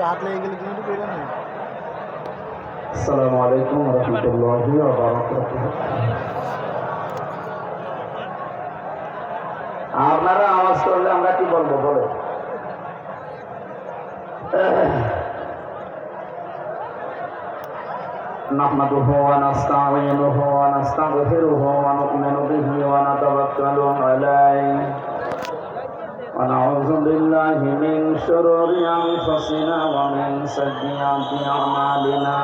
হাত লেগে গেলে তুমি তো না। আসসালামু আলাইকুম ওয়া রাহমাতুল্লাহি ওয়া বারাকাতুহু। আপনারা আওয়াজ করলে আমরা কি বলবো বলে? নাহমাদুহু ওয়া নাস্তাঈনুহু ওয়া নাস্তাগফিরুহু ওয়া নু'মিনু বিহি ওয়া নাতাওয়াক্কালু আলাইহি ওয়া নাউযু বিল্লাহি মিন শুরুরি আনফুসিনা ওয়া মিন সাইয়্যাতি আ'মালিনা।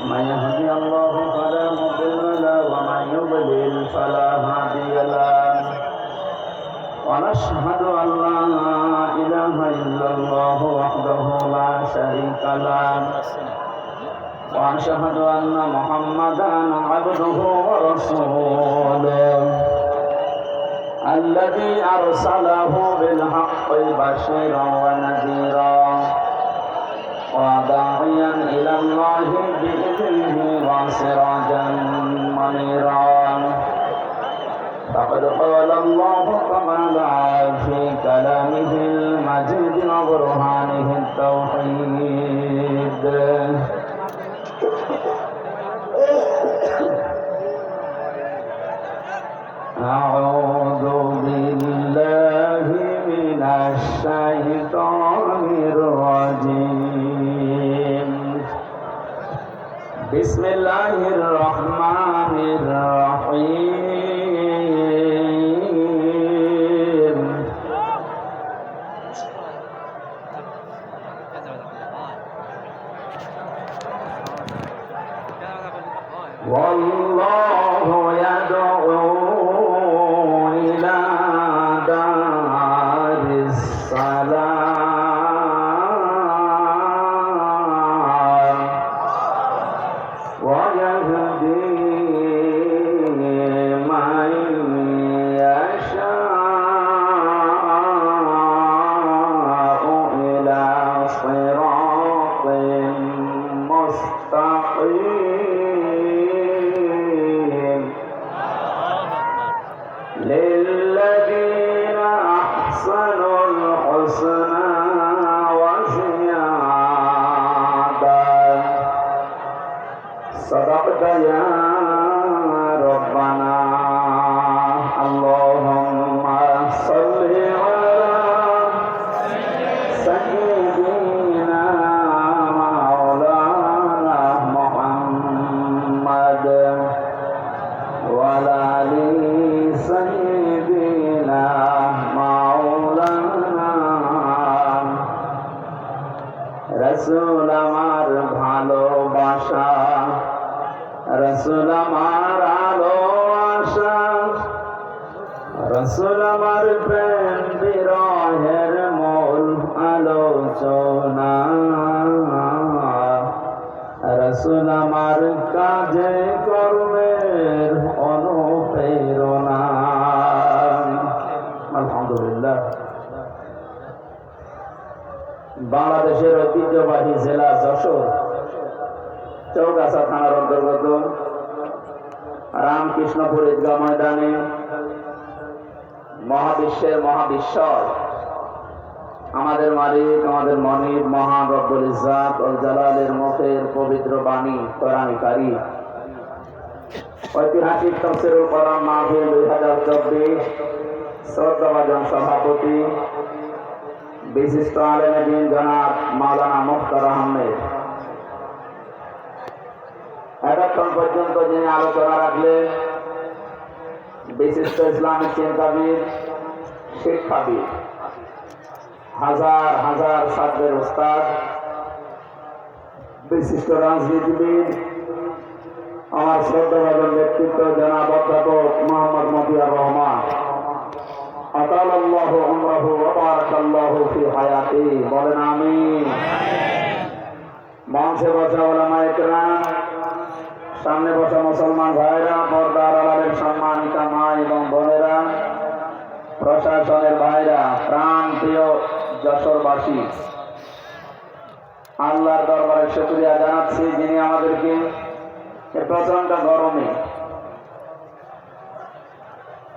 من يهدي الله فلا مضل له ومن يضلل فلا هادي له ونشهد أن لا إله إلا الله وحده لا شريك له ونشهد أن محمدا عبده ورسوله الذي أرسله بالحق بشيرا ونذيرا وداعيا إلى الله بإذنه وسراجا منيرا. فقد قال الله تعالى في كلامه المجيد وبرهانه التوحيد: أعوذ بالله من الشيطان الرجيم. بسم الله الرحمن الرحيم. والله يدعو إلى دار السلام ويهدي من يشاء إلى صراط مستقيم. للذين أحسنوا الحسنى وزيادة. صدقت يا ربنا. اللهم صل على سيدنا مولانا محمد وعلى آل سيدنا مولانا। রসুল আমার ভালোবাসা, রসুল আমার আলো আশা, রসুল আমার প্রেম বিরহের মূল আলোচনা, রসুল আমার কাজে কর্মের অনুপ্রেরণা। আলহামদুলিল্লাহ। বাংলাদেশের ঐতিহ্যবাহী জেলা যশোর চৌগাছা থানার অন্তর্গত রামকৃষ্ণপুর ঈদগাহ ময়দানে মহাবিশ্বের মহাবিশ্বর আমাদের মালিক, আমাদের মনিব মহান রব্বুল ইজ্জাত ওয়াল জালালের মুখের পবিত্র বাণী কোরআনে কারীম ঐতিহাসিক তাফসীরুল কোরআন মাহফিল 2024 শ্রদ্ধাভাজন সভাপতি বিশিষ্ট আলেম দ্বীন জনাব মাওলানা মুখতার আহমেদ এতক্ষণ পর্যন্ত যিনি আলোচনা রাখলেন বিশিষ্ট ইসলামিক চিন্তাবিদ, শিক্ষাবিদ, হাজার হাজার ছাত্রের উস্তাদ, বিশিষ্ট রাজনীতিবিদ, আমার শ্রদ্ধাভাজন ব্যক্তিত্ব জনাব অধ্যাপক মোহাম্মদ মতিয়ার রহমান আতালাল্লাহু উমরাহু ওয়া বারাকাল্লাহু ফি হায়াতি। বলেন আমিন। মঞ্চে বসা উলামায়ে কেরাম, সামনে বসা মুসলমান ভাইরা, পর্দার আড়ালের সম্মানিতা মা এবং বোনেরা, প্রশাসনের ভাইরা, প্রাণ প্রিয় যশোরবাসী, আল্লাহর দরবারে শুকরিয়া জানাচ্ছি যিনি আমাদেরকে প্রচন্ড গরমে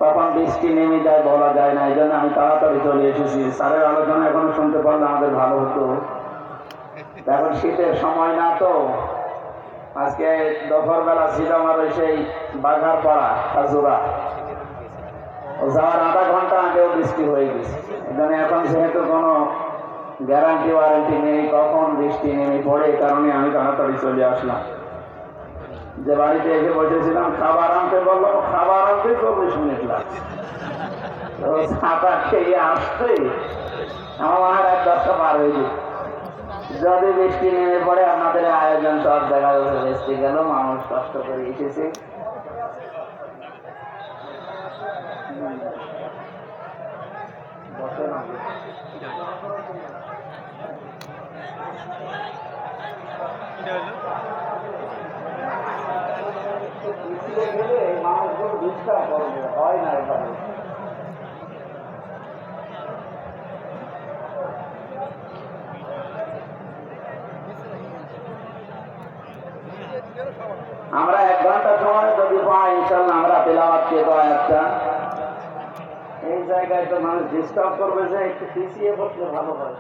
তখন বৃষ্টি নেমে যায়, বলা যায় না। এই জন্য আমি তাড়াতাড়ি চলে এসেছি। স্যারের আলোচনা এখনো শুনতে পারলে আমাদের ভালো হতো। এখন শীতের সময় না তো। আজকে দুপুরবেলা ছিল আমার ওই সেই বাঘারপাড়া খাজুরা, যাওয়ার আধা ঘন্টা আগেও বৃষ্টি হয়ে গেছে। এখানে এখন যেহেতু কোনো গ্যারান্টি ওয়ারেন্টি নেই কখন বৃষ্টি নেমে পড়ে, এই কারণে আমি তাড়াতাড়ি চলে আসলাম। যে বাড়িতে এসে বসেছিলাম, খাবার আনতে বললো, খাবার আনতে 40 মিনিট লাগছে। তো ছাতা খেয়ে আসতে আমার মনে হয় 10টা পার হয়ে যেত। যদি বৃষ্টি নেমে পড়ে আপনাদের আয়োজন সব দেখা যাচ্ছে বেঁচতে গেল, মানুষ কষ্ট করে এসেছে। মানুষগুলো ডিস্টার্ব করবে, হয় না এভাবে। আমরা 1 ঘন্টা সময় যদি পাই ইনশাল্লাহ আমরা তেলাওয়াত করব আয়াতটা। এই জায়গায় তো মানুষ ডিস্টার্ব করবে যে একটু পিছিয়ে বসলে ভালো হয়।